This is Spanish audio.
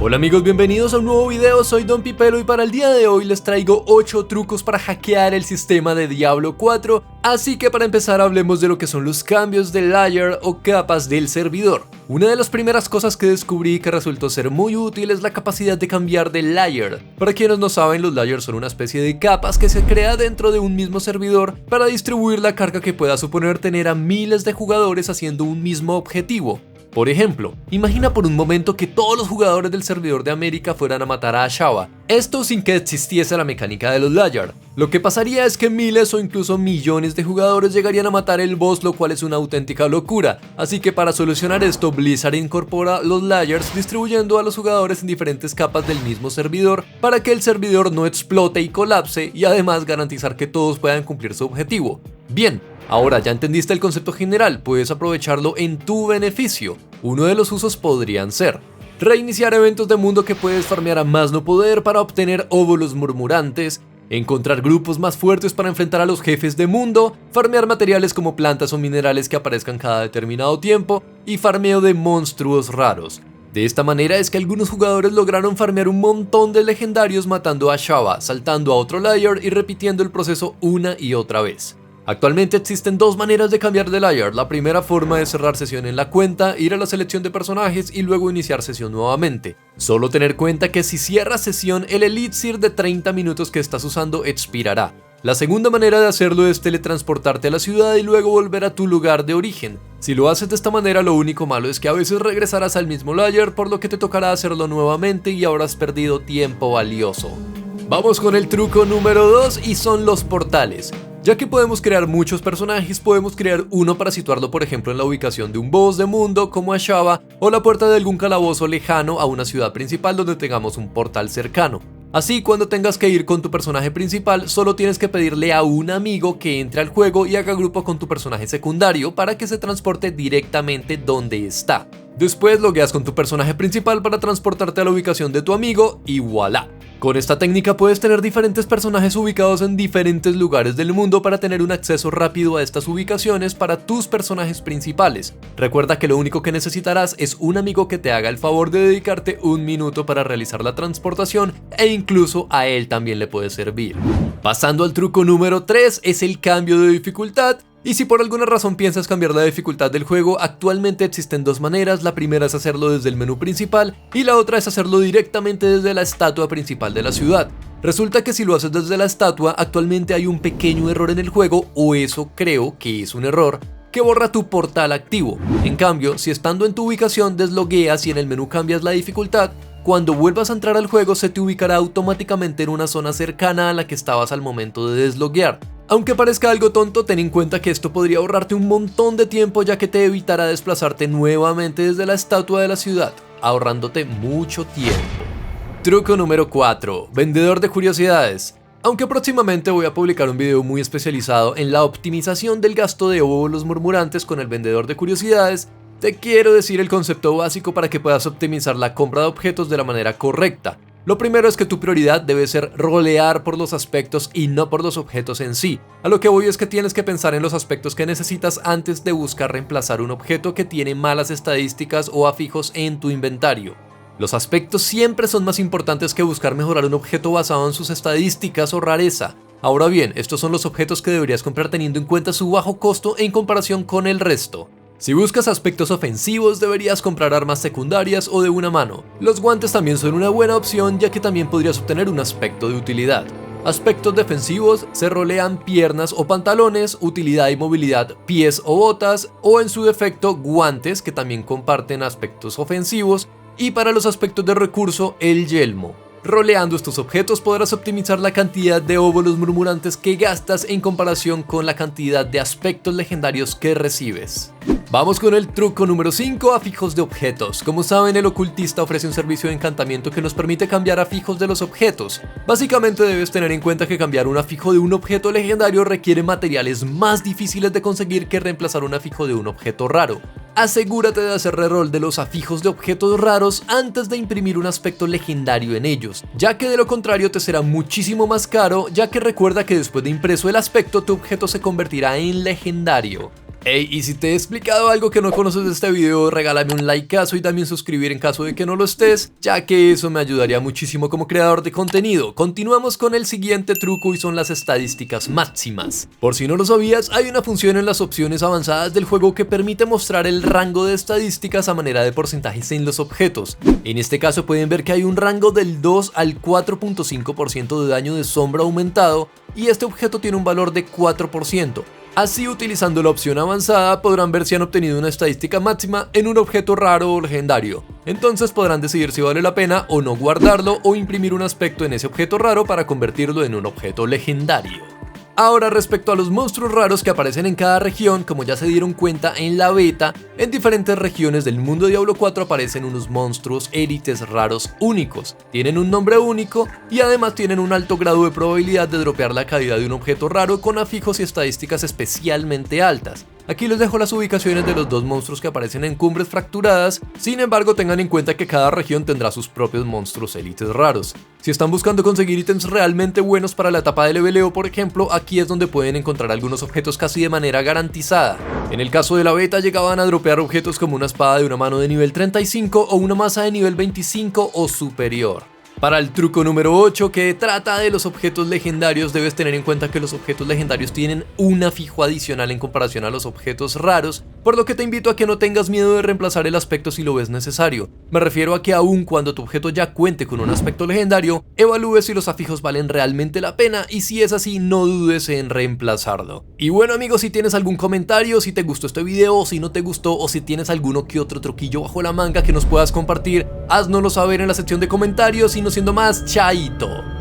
Hola amigos, bienvenidos a un nuevo video, soy Don Pipelo y para el día de hoy les traigo 8 trucos para hackear el sistema de Diablo 4, así que para empezar hablemos de lo que son los cambios de layer o capas del servidor. Una de las primeras cosas que descubrí que resultó ser muy útil es la capacidad de cambiar de layer. Para quienes no saben, los layers son una especie de capas que se crea dentro de un mismo servidor para distribuir la carga que pueda suponer tener a miles de jugadores haciendo un mismo objetivo. Por ejemplo, imagina por un momento que todos los jugadores del servidor de América fueran a matar a Ashava, esto sin que existiese la mecánica de los layers. Lo que pasaría es que miles o incluso millones de jugadores llegarían a matar el boss, lo cual es una auténtica locura, así que para solucionar esto Blizzard incorpora los layers distribuyendo a los jugadores en diferentes capas del mismo servidor para que el servidor no explote y colapse y además garantizar que todos puedan cumplir su objetivo. Bien. Ahora ya entendiste el concepto general, puedes aprovecharlo en tu beneficio. Uno de los usos podrían ser reiniciar eventos de mundo que puedes farmear a más no poder para obtener óvulos murmurantes, encontrar grupos más fuertes para enfrentar a los jefes de mundo, farmear materiales como plantas o minerales que aparezcan cada determinado tiempo y farmeo de monstruos raros. De esta manera es que algunos jugadores lograron farmear un montón de legendarios matando a Ashava, saltando a otro layer y repitiendo el proceso una y otra vez. Actualmente existen dos maneras de cambiar de layer. La primera forma es cerrar sesión en la cuenta, ir a la selección de personajes y luego iniciar sesión nuevamente. Solo tener cuenta que si cierras sesión, el elixir de 30 minutos que estás usando expirará. La segunda manera de hacerlo es teletransportarte a la ciudad y luego volver a tu lugar de origen. Si lo haces de esta manera, lo único malo es que a veces regresarás al mismo layer, por lo que te tocará hacerlo nuevamente y habrás perdido tiempo valioso. Vamos con el truco número 2 y son los portales. Ya que podemos crear muchos personajes, podemos crear uno para situarlo por ejemplo en la ubicación de un boss de mundo como Ashava o la puerta de algún calabozo lejano a una ciudad principal donde tengamos un portal cercano. Así, cuando tengas que ir con tu personaje principal, solo tienes que pedirle a un amigo que entre al juego y haga grupo con tu personaje secundario para que se transporte directamente donde está. Después logueas con tu personaje principal para transportarte a la ubicación de tu amigo y voilà. Con esta técnica puedes tener diferentes personajes ubicados en diferentes lugares del mundo para tener un acceso rápido a estas ubicaciones para tus personajes principales. Recuerda que lo único que necesitarás es un amigo que te haga el favor de dedicarte un minuto para realizar la transportación e incluso a él también le puede servir. Pasando al truco número 3 es el cambio de dificultad. Y si por alguna razón piensas cambiar la dificultad del juego, actualmente existen dos maneras. La primera es hacerlo desde el menú principal y la otra es hacerlo directamente desde la estatua principal de la ciudad. Resulta que si lo haces desde la estatua, actualmente hay un pequeño error en el juego, o eso creo que es un error, que borra tu portal activo. En cambio, si estando en tu ubicación deslogueas y en el menú cambias la dificultad, cuando vuelvas a entrar al juego se te ubicará automáticamente en una zona cercana a la que estabas al momento de desloguear. Aunque parezca algo tonto, ten en cuenta que esto podría ahorrarte un montón de tiempo, ya que te evitará desplazarte nuevamente desde la estatua de la ciudad, ahorrándote mucho tiempo. Truco número 4. Vendedor de curiosidades. Aunque próximamente voy a publicar un video muy especializado en la optimización del gasto de óvulos murmurantes con el vendedor de curiosidades, te quiero decir el concepto básico para que puedas optimizar la compra de objetos de la manera correcta. Lo primero es que tu prioridad debe ser rolear por los aspectos y no por los objetos en sí. A lo que voy es que tienes que pensar en los aspectos que necesitas antes de buscar reemplazar un objeto que tiene malas estadísticas o afijos en tu inventario. Los aspectos siempre son más importantes que buscar mejorar un objeto basado en sus estadísticas o rareza. Ahora bien, estos son los objetos que deberías comprar teniendo en cuenta su bajo costo en comparación con el resto. Si buscas aspectos ofensivos, deberías comprar armas secundarias o de una mano. Los guantes también son una buena opción, ya que también podrías obtener un aspecto de utilidad. Aspectos defensivos se rolean piernas o pantalones, utilidad y movilidad pies o botas, o en su defecto guantes, que también comparten aspectos ofensivos, y para los aspectos de recurso, el yelmo. Roleando estos objetos podrás optimizar la cantidad de óvulos murmurantes que gastas en comparación con la cantidad de aspectos legendarios que recibes. Vamos con el truco número 5, afijos de objetos. Como saben, el ocultista ofrece un servicio de encantamiento que nos permite cambiar afijos de los objetos. Básicamente debes tener en cuenta que cambiar un afijo de un objeto legendario requiere materiales más difíciles de conseguir que reemplazar un afijo de un objeto raro. Asegúrate de hacer reroll de los afijos de objetos raros antes de imprimir un aspecto legendario en ellos, ya que de lo contrario te será muchísimo más caro, ya que recuerda que después de impreso el aspecto tu objeto se convertirá en legendario. Ey, y si te he explicado algo que no conoces de este video, regálame un likeazo y también suscribir en caso de que no lo estés, ya que eso me ayudaría muchísimo como creador de contenido. Continuamos con el siguiente truco y son las estadísticas máximas. Por si no lo sabías, hay una función en las opciones avanzadas del juego que permite mostrar el rango de estadísticas a manera de porcentajes en los objetos. En este caso pueden ver que hay un rango del 2 al 4.5% de daño de sombra aumentado y este objeto tiene un valor de 4%. Así, utilizando la opción avanzada, podrán ver si han obtenido una estadística máxima en un objeto raro o legendario. Entonces podrán decidir si vale la pena o no guardarlo o imprimir un aspecto en ese objeto raro para convertirlo en un objeto legendario. Ahora, respecto a los monstruos raros que aparecen en cada región, como ya se dieron cuenta en la beta, en diferentes regiones del mundo de Diablo 4 aparecen unos monstruos élites raros únicos. Tienen un nombre único y además tienen un alto grado de probabilidad de dropear la caída de un objeto raro con afijos y estadísticas especialmente altas. Aquí les dejo las ubicaciones de los dos monstruos que aparecen en Cumbres Fracturadas, sin embargo tengan en cuenta que cada región tendrá sus propios monstruos élites raros. Si están buscando conseguir ítems realmente buenos para la etapa de leveleo, por ejemplo, aquí es donde pueden encontrar algunos objetos casi de manera garantizada. En el caso de la beta llegaban a dropear objetos como una espada de una mano de nivel 35 o una maza de nivel 25 o superior. Para el truco número 8, que trata de los objetos legendarios, debes tener en cuenta que los objetos legendarios tienen un afijo adicional en comparación a los objetos raros, por lo que te invito a que no tengas miedo de reemplazar el aspecto si lo ves necesario. Me refiero a que aun cuando tu objeto ya cuente con un aspecto legendario, evalúes si los afijos valen realmente la pena y si es así, no dudes en reemplazarlo. Y bueno amigos, si tienes algún comentario, si te gustó este video o si no te gustó, o si tienes alguno que otro truquillo bajo la manga que nos puedas compartir, háznoslo saber en la sección de comentarios y no siendo más, chaito.